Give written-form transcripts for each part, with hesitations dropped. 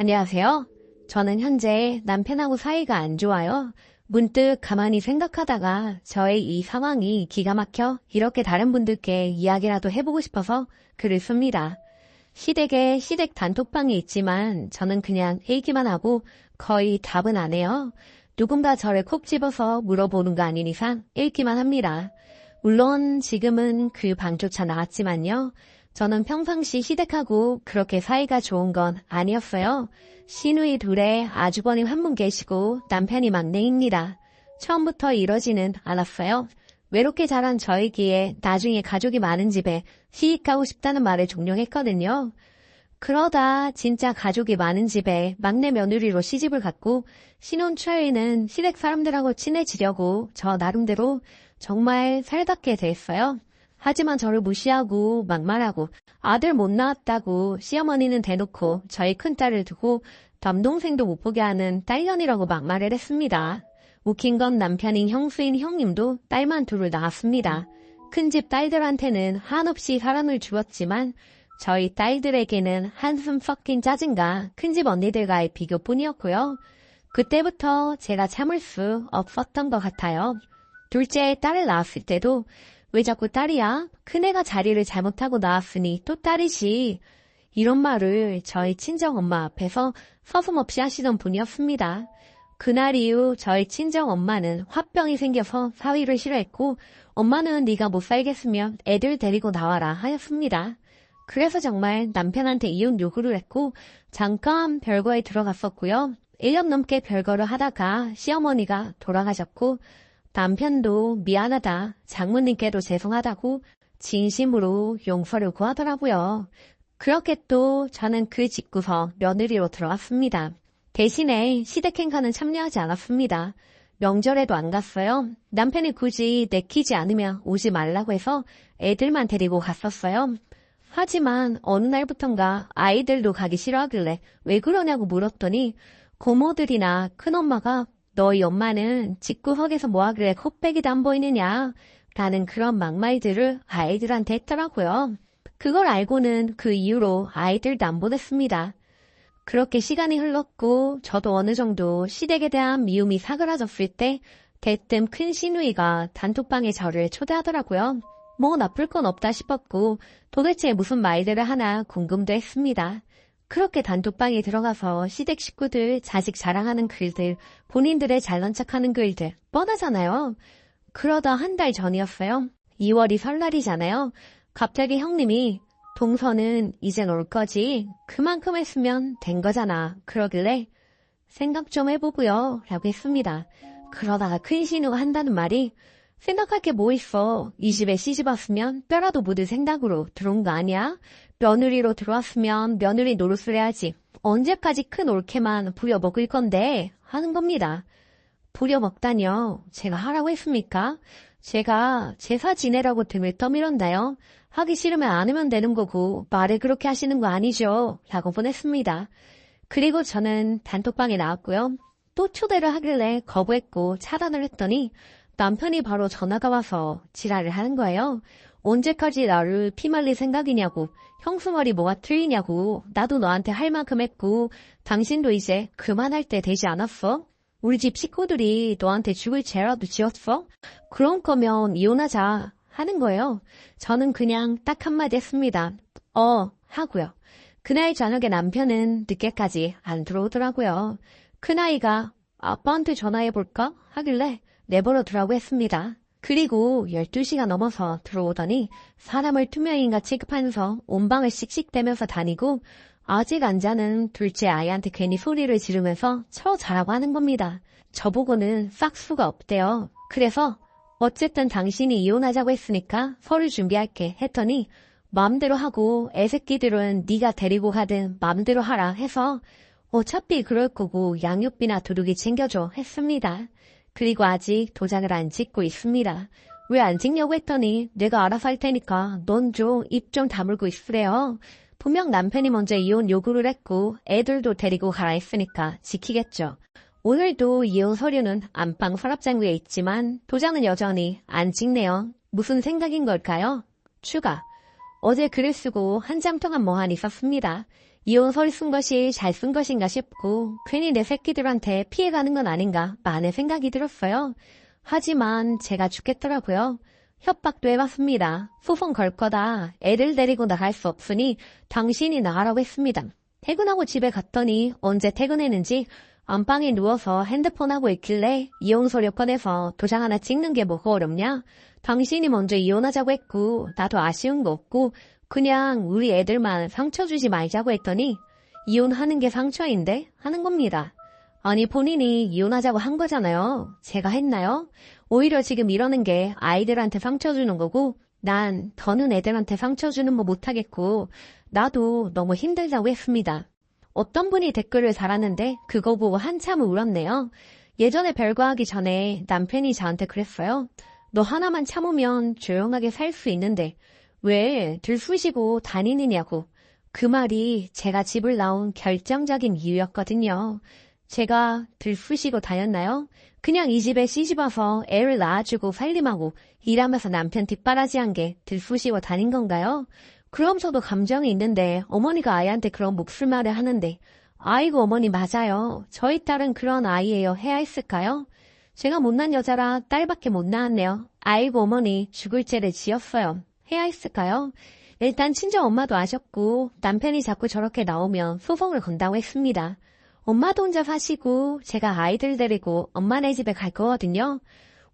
안녕하세요. 저는 현재 남편하고 사이가 안 좋아요. 문득 가만히 생각하다가 저의 이 상황이 기가 막혀 이렇게 다른 분들께 이야기라도 해보고 싶어서 글을 씁니다. 시댁에 시댁 단톡방이 있지만 저는 그냥 읽기만 하고 거의 답은 안 해요. 누군가 저를 콕 집어서 물어보는 거 아닌 이상 읽기만 합니다. 물론 지금은 그 방조차 나왔지만요. 저는 평상시 시댁하고 그렇게 사이가 좋은 건 아니었어요. 시누이 둘에 아주버님 한 분 계시고 남편이 막내입니다. 처음부터 이러지는 않았어요. 외롭게 자란 저이기에 나중에 가족이 많은 집에 시집가고 싶다는 말을 종종 했거든요. 그러다 진짜 가족이 많은 집에 막내 며느리로 시집을 갔고 신혼 초에는 시댁 사람들하고 친해지려고 저 나름대로 정말 살답게 됐어요. 하지만 저를 무시하고 막말하고 아들 못 낳았다고 시어머니는 대놓고 저희 큰딸을 두고 남동생도 못 보게 하는 딸년이라고 막말을 했습니다. 웃긴 건 남편인 형수인 형님도 딸만 둘을 낳았습니다. 큰집 딸들한테는 한없이 사랑을 주었지만 저희 딸들에게는 한숨 섞인 짜증과 큰집 언니들과의 비교뿐이었고요. 그때부터 제가 참을 수 없었던 것 같아요. 둘째 딸을 낳았을 때도 왜 자꾸 딸이야? 큰애가 자리를 잘못하고 나왔으니 또 딸이지. 이런 말을 저희 친정엄마 앞에서 서슴없이 하시던 분이었습니다. 그날 이후 저희 친정엄마는 화병이 생겨서 사위를 싫어했고 엄마는 네가 못 살겠으면 애들 데리고 나와라 하였습니다. 그래서 정말 남편한테 이혼 요구를 했고 잠깐 별거에 들어갔었고요. 1년 넘게 별거를 하다가 시어머니가 돌아가셨고 남편도 미안하다, 장모님께도 죄송하다고 진심으로 용서를 구하더라고요. 그렇게 또 저는 그 직구서 며느리로 들어왔습니다. 대신에 시댁행사는 참여하지 않았습니다. 명절에도 안 갔어요. 남편이 굳이 내키지 않으면 오지 말라고 해서 애들만 데리고 갔었어요. 하지만 어느 날부턴가 아이들도 가기 싫어하길래 왜 그러냐고 물었더니 고모들이나 큰엄마가 너희 엄마는 집구석에서 뭐하길래 코빼기도 안 보이느냐 라는 그런 막말들을 아이들한테 했더라고요. 그걸 알고는 그 이후로 아이들도 안 보냈습니다. 그렇게 시간이 흘렀고 저도 어느 정도 시댁에 대한 미움이 사그라졌을 때 대뜸 큰 시누이가 단톡방에 저를 초대하더라고요. 뭐 나쁠 건 없다 싶었고 도대체 무슨 말들을 하나 궁금도 했습니다. 그렇게 단톡방에 들어가서 시댁 식구들 자식 자랑하는 글들, 본인들의 잘난 척하는 글들 뻔하잖아요. 그러다 한 달 전이었어요. 2월이 설날이잖아요. 갑자기 형님이 동서는 이젠 올 거지. 그만큼 했으면 된 거잖아. 그러길래 생각 좀 해보고요 라고 했습니다. 그러다가 큰 신우가 한다는 말이 생각할 게 뭐 있어. 이 집에 시집 왔으면 뼈라도 묻을 생각으로 들어온 거 아니야? 며느리로 들어왔으면 며느리 노릇을 해야지. 언제까지 큰 올케만 부려먹을 건데 하는 겁니다. 부려먹다니요. 제가 하라고 했습니까? 제가 제사 지내라고 등을 떠밀었나요? 하기 싫으면 안 하면 되는 거고 말을 그렇게 하시는 거 아니죠? 라고 보냈습니다. 그리고 저는 단톡방에 나왔고요. 또 초대를 하길래 거부했고 차단을 했더니 남편이 바로 전화가 와서 지랄을 하는 거예요. 언제까지 나를 피말릴 생각이냐고, 형수머리 뭐가 틀리냐고, 나도 너한테 할 만큼 했고 당신도 이제 그만할 때 되지 않았어? 우리 집 식구들이 너한테 죽을 죄라도 지었어? 그런 거면 이혼하자 하는 거예요. 저는 그냥 딱 한마디 했습니다. 하고요. 그날 저녁에 남편은 늦게까지 안 들어오더라고요. 큰아이가 아빠한테 전화해볼까? 하길래 내버려 두라고 했습니다. 그리고 12시가 넘어서 들어오더니 사람을 투명인가 취급하면서 온 방을 씩씩대면서 다니고 아직 안 자는 둘째 아이한테 괜히 소리를 지르면서 자라고 하는 겁니다. 저보고는 싹 수가 없대요. 그래서 어쨌든 당신이 이혼하자고 했으니까 서류 준비할게 했더니 마음대로 하고 애새끼들은 네가 데리고 가든 마음대로 하라 해서 어차피 그럴 거고 양육비나 도둑이 챙겨줘 했습니다. 그리고 아직 도장을 안 찍고 있습니다. 왜 안 찍냐고 했더니 내가 알아서 할 테니까 넌 좀 입 좀 다물고 있으래요. 분명 남편이 먼저 이혼 요구를 했고 애들도 데리고 가라 했으니까 지키겠죠. 오늘도 이혼 서류는 안방 서랍장구에 있지만 도장은 여전히 안 찍네요. 무슨 생각인 걸까요? 추가. 어제 글을 쓰고 한참 동안 멍하니 썼습니다. 이혼서를 쓴 것이 잘 쓴 것인가 싶고 괜히 내 새끼들한테 피해가는 건 아닌가 많은 생각이 들었어요. 하지만 제가 죽겠더라고요. 협박도 해봤습니다. 소송 걸 거다. 애들 데리고 나갈 수 없으니 당신이 나가라고 했습니다. 퇴근하고 집에 갔더니 언제 퇴근했는지 안방에 누워서 핸드폰 하고 있길래 이혼서류 꺼내서 도장 하나 찍는 게 뭐가 어렵냐? 당신이 먼저 이혼하자고 했고 나도 아쉬운 거 없고 그냥 우리 애들만 상처 주지 말자고 했더니 이혼하는 게 상처인데 하는 겁니다. 아니 본인이 이혼하자고 한 거잖아요. 제가 했나요? 오히려 지금 이러는 게 아이들한테 상처 주는 거고 난 더는 애들한테 상처 주는 거 못하겠고 나도 너무 힘들다고 했습니다. 어떤 분이 댓글을 달았는데 그거 보고 한참 울었네요. 예전에 별거하기 전에 남편이 저한테 그랬어요. 너 하나만 참으면 조용하게 살 수 있는데 왜 들쑤시고 다니느냐고. 그 말이 제가 집을 나온 결정적인 이유였거든요. 제가 들쑤시고 다녔나요? 그냥 이 집에 시집와서 애를 낳아주고 살림하고 일하면서 남편 뒷바라지한 게 들쑤시고 다닌 건가요? 그럼 저도 감정이 있는데 어머니가 아이한테 그런 목술말을 하는데 아이고 어머니 맞아요. 저희 딸은 그런 아이예요. 해야 했을까요? 제가 못난 여자라 딸밖에 못 낳았네요. 아이고 어머니 죽을 죄를 지었어요. 해야 했을까요? 일단 친정엄마도 아셨고 남편이 자꾸 저렇게 나오면 소송을 건다고 했습니다. 엄마도 혼자 사시고 제가 아이들 데리고 엄마네 집에 갈 거거든요.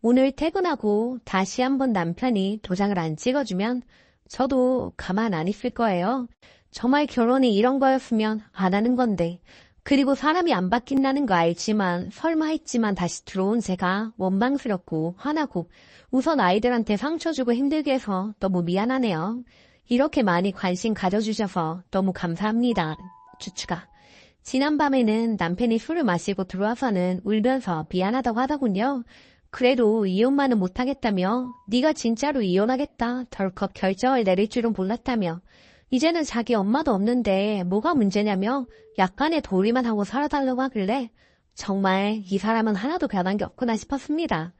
오늘 퇴근하고 다시 한번 남편이 도장을 안 찍어주면 저도 가만 안 있을 거예요. 정말 결혼이 이런 거였으면 안 하는 건데. 그리고 사람이 안 바뀐다는 거 알지만 설마 했지만 다시 들어온 제가 원망스럽고 화나고 우선 아이들한테 상처 주고 힘들게 해서 너무 미안하네요. 이렇게 많이 관심 가져주셔서 너무 감사합니다. 주추가. 지난밤에는 남편이 술을 마시고 들어와서는 울면서 미안하다고 하더군요. 그래도 이혼만은 못하겠다며 네가 진짜로 이혼하겠다 덜컥 결정을 내릴 줄은 몰랐다며 이제는 자기 엄마도 없는데 뭐가 문제냐며 약간의 도리만 하고 살아달라고 하길래 정말 이 사람은 하나도 변한 게 없구나 싶었습니다.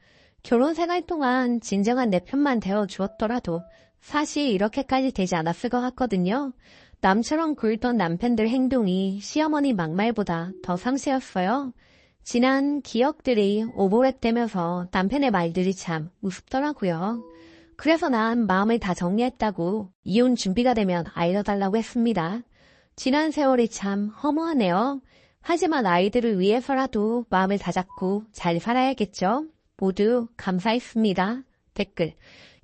결혼 생활 동안 진정한 내 편만 되어주었더라도 사실 이렇게까지 되지 않았을 것 같거든요. 남처럼 굴던 남편들 행동이 시어머니 막말보다 더 상세였어요. 지난 기억들이 오버랩되면서 남편의 말들이 참 우습더라고요. 그래서 난 마음을 다 정리했다고 이혼 준비가 되면 알려달라고 했습니다. 지난 세월이 참 허무하네요. 하지만 아이들을 위해서라도 마음을 다잡고 잘 살아야겠죠. 모두 감사했습니다. 댓글.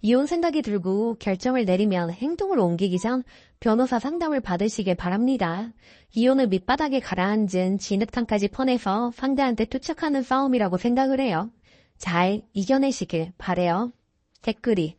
이혼 생각이 들고 결정을 내리면 행동으로 옮기기 전 변호사 상담을 받으시길 바랍니다. 이혼을 밑바닥에 가라앉은 진흙탕까지 퍼내서 상대한테 투척하는 싸움이라고 생각을 해요. 잘 이겨내시길 바래요. 댓글이.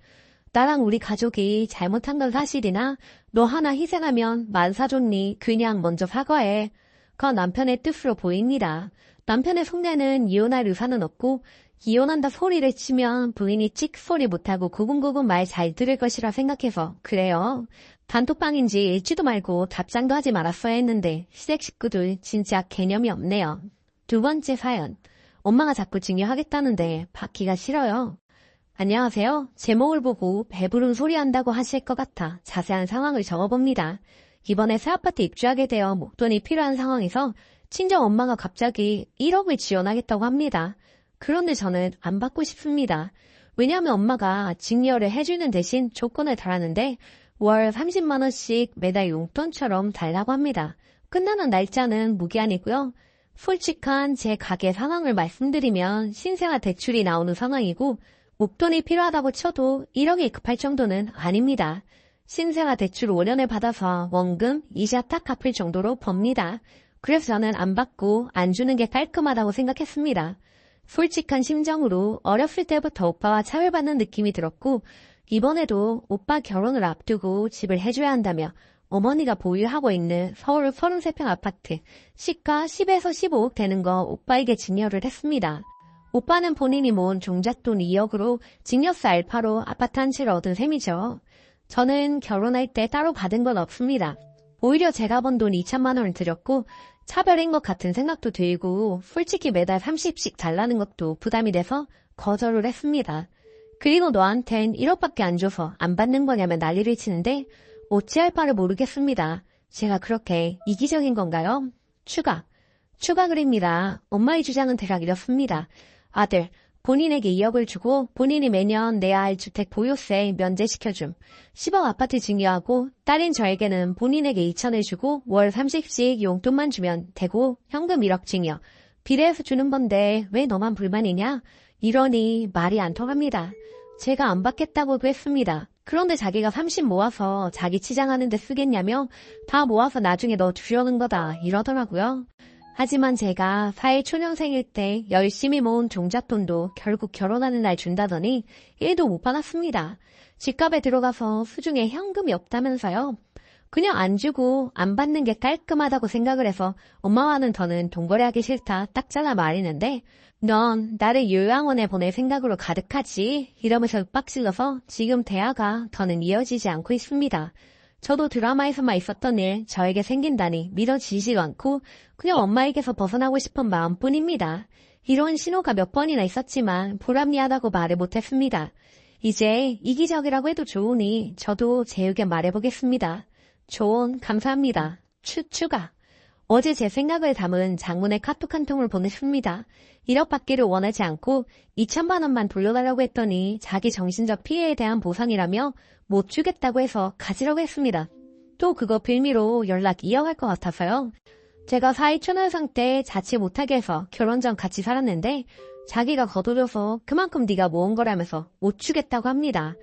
나랑 우리 가족이 잘못한 건 사실이나 너 하나 희생하면 만사좋니 그냥 먼저 사과해. 그 남편의 뜻으로 보입니다. 남편의 속내는 이혼할 의사는 없고 이혼한다 소리를 치면 부인이 찍 소리 못하고 구분구분 말 잘 들을 것이라 생각해서 그래요. 단톡방인지 읽지도 말고 답장도 하지 말았어야 했는데 시댁 식구들 진짜 개념이 없네요. 두 번째 사연. 엄마가 자꾸 증여하겠다는데 받기가 싫어요. 안녕하세요. 제목을 보고 배부른 소리 한다고 하실 것 같아 자세한 상황을 적어봅니다. 이번에 새아파트 입주하게 되어 목돈이 필요한 상황에서 친정엄마가 갑자기 1억을 지원하겠다고 합니다. 그런데 저는 안 받고 싶습니다. 왜냐하면 엄마가 증여를 해주는 대신 조건을 달았는데 월 30만 원씩 매달 용돈처럼 달라고 합니다. 끝나는 날짜는 무기한이고요. 솔직한 제 가게 상황을 말씀드리면 신생아 대출이 나오는 상황이고 목돈이 필요하다고 쳐도 1억이 급할 정도는 아닙니다. 신생아 대출 5년을 받아서 원금, 이자 딱 갚을 정도로 법니다. 그래서 저는 안 받고 안 주는 게 깔끔하다고 생각했습니다. 솔직한 심정으로 어렸을 때부터 오빠와 차별받는 느낌이 들었고 이번에도 오빠 결혼을 앞두고 집을 해줘야 한다며 어머니가 보유하고 있는 서울 33평 아파트 시가 10에서 15억 되는 거 오빠에게 증여를 했습니다. 오빠는 본인이 모은 종잣돈 2억으로 증여세 알파로 아파트 한 채를 얻은 셈이죠. 저는 결혼할 때 따로 받은 건 없습니다. 오히려 제가 번 돈 2천만 원을 들였고 차별인 것 같은 생각도 들고 솔직히 매달 30씩 달라는 것도 부담이 돼서 거절을 했습니다. 그리고 너한텐 1억밖에 안 줘서 안 받는 거냐면 난리를 치는데 어찌할 바를 모르겠습니다. 제가 그렇게 이기적인 건가요? 추가 글입니다. 엄마의 주장은 대략 이렇습니다. 아들, 본인에게 2억을 주고 본인이 매년 내야 할 주택 보유세 면제시켜줌. 10억 아파트 증여하고 딸인 저에게는 본인에게 2천을 주고 월 30씩 용돈만 주면 되고 현금 1억 증여. 비례해서 주는 건데 왜 너만 불만이냐? 이러니 말이 안 통합니다. 제가 안 받겠다고도 했습니다. 그런데 자기가 30 모아서 자기 치장하는 데 쓰겠냐며 다 모아서 나중에 너 주려는 거다 이러더라고요. 하지만 제가 사회 초년생일 때 열심히 모은 종잣돈도 결국 결혼하는 날 준다더니 1도 못 받았습니다. 집값에 들어가서 수중에 현금이 없다면서요. 그냥 안 주고 안 받는 게 깔끔하다고 생각을 해서 엄마와는 더는 돈거래하기 싫다 딱 잘라 말했는데 넌 나를 요양원에 보낼 생각으로 가득하지 이러면서 윽박질러서 지금 대화가 더는 이어지지 않고 있습니다. 저도 드라마에서만 있었던 일 저에게 생긴다니 믿어지지도 않고 그냥 엄마에게서 벗어나고 싶은 마음뿐입니다. 이런 신호가 몇 번이나 있었지만 보람미하다고 말을 못했습니다. 이제 이기적이라고 해도 좋으니 저도 제 의견 말해보겠습니다. 조언 감사합니다. 추가. 어제 제 생각을 담은 장문의 카톡 한 통을 보냈습니다. 1억 받기를 원하지 않고 2천만 원만 돌려달라고 했더니 자기 정신적 피해에 대한 보상이라며 못 주겠다고 해서 가지라고 했습니다. 또 그거 빌미로 연락 이어갈 것 같아서요. 제가 사회 초년생 때 자취 못하게 해서 결혼 전 같이 살았는데 자기가 거둬줘서 그만큼 네가 모은 거라면서 못 주겠다고 합니다.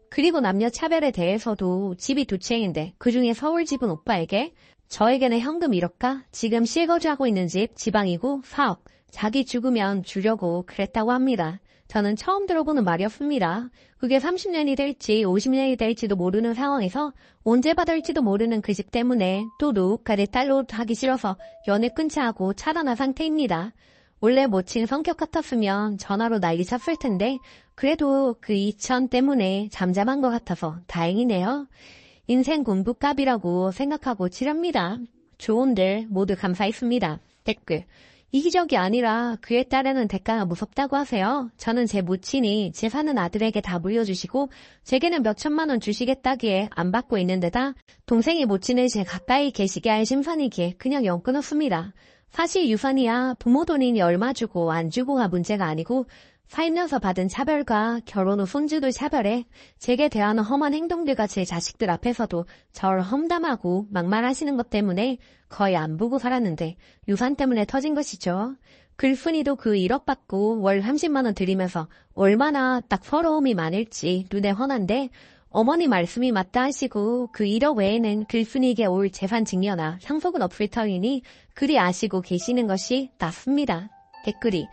그리고 남녀 차별에 대해서도 집이 두 채인데 그중에 서울 집은 오빠에게 저에게는 현금 1억과 지금 실거주하고 있는 집 지방이고 4억 자기 죽으면 주려고 그랬다고 합니다. 저는 처음 들어보는 말이었습니다. 그게 30년이 될지 50년이 될지도 모르는 상황에서 언제 받을지도 모르는 그 집 때문에 또 노후까지 딸로 하기 싫어서 연애 끊자 하고 차단한 상태입니다. 원래 모친 성격 같았으면 전화로 난리 쳤을 텐데 그래도 그 2천 때문에 잠잠한 것 같아서 다행이네요. 인생 공부값이라고 생각하고 치랍니다. 조언들 모두 감사했습니다. 댓글. 이기적이 아니라 그에 따르는 대가가 무섭다고 하세요. 저는 제 모친이 재산은 아들에게 다 물려주시고 제게는 몇 천만 원 주시겠다기에 안 받고 있는 데다 동생이 모친을 제 가까이 계시게 할 심산이기에 그냥 영 끊었습니다. 사실 유산이야 부모 돈이니 얼마 주고 안 주고가 문제가 아니고 살면서 받은 차별과 결혼 후 손주들 차별에 제게 대하는 험한 행동들과 제 자식들 앞에서도 절 험담하고 막말하시는 것 때문에 거의 안 보고 살았는데 유산 때문에 터진 것이죠. 글쓴이도 그 1억 받고 월 30만 원 드리면서 얼마나 딱 서러움이 많을지 눈에 훤한데 어머니 말씀이 맞다 하시고 그 1억 외에는 글쓴이에게 올 재산 증여나 상속은 없을 터이니 그리 아시고 계시는 것이 낫습니다. 댓글이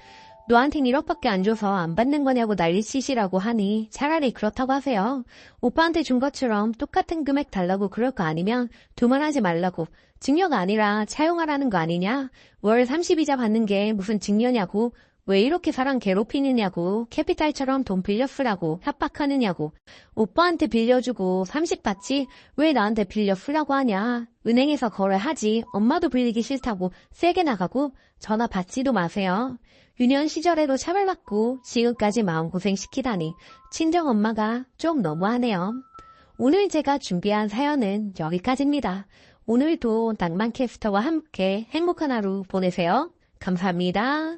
너한텐 1억밖에 안 줘서 안 받는 거냐고 난리치시라고 하니 차라리 그렇다고 하세요. 오빠한테 준 것처럼 똑같은 금액 달라고 그럴 거 아니면 두말하지 말라고. 증여가 아니라 차용하라는 거 아니냐? 월 30이자 받는 게 무슨 증여냐고. 왜 이렇게 사람 괴롭히느냐고. 캐피탈처럼 돈 빌려 쓰라고 협박하느냐고. 오빠한테 빌려주고 30 받지 왜 나한테 빌려 쓰라고 하냐. 은행에서 거래하지 엄마도 빌리기 싫다고 세게 나가고 전화 받지도 마세요. 유년 시절에도 차별받고 지금까지 마음고생시키다니 친정엄마가 좀 너무하네요. 오늘 제가 준비한 사연은 여기까지입니다. 오늘도 낭만캐스터와 함께 행복한 하루 보내세요. 감사합니다.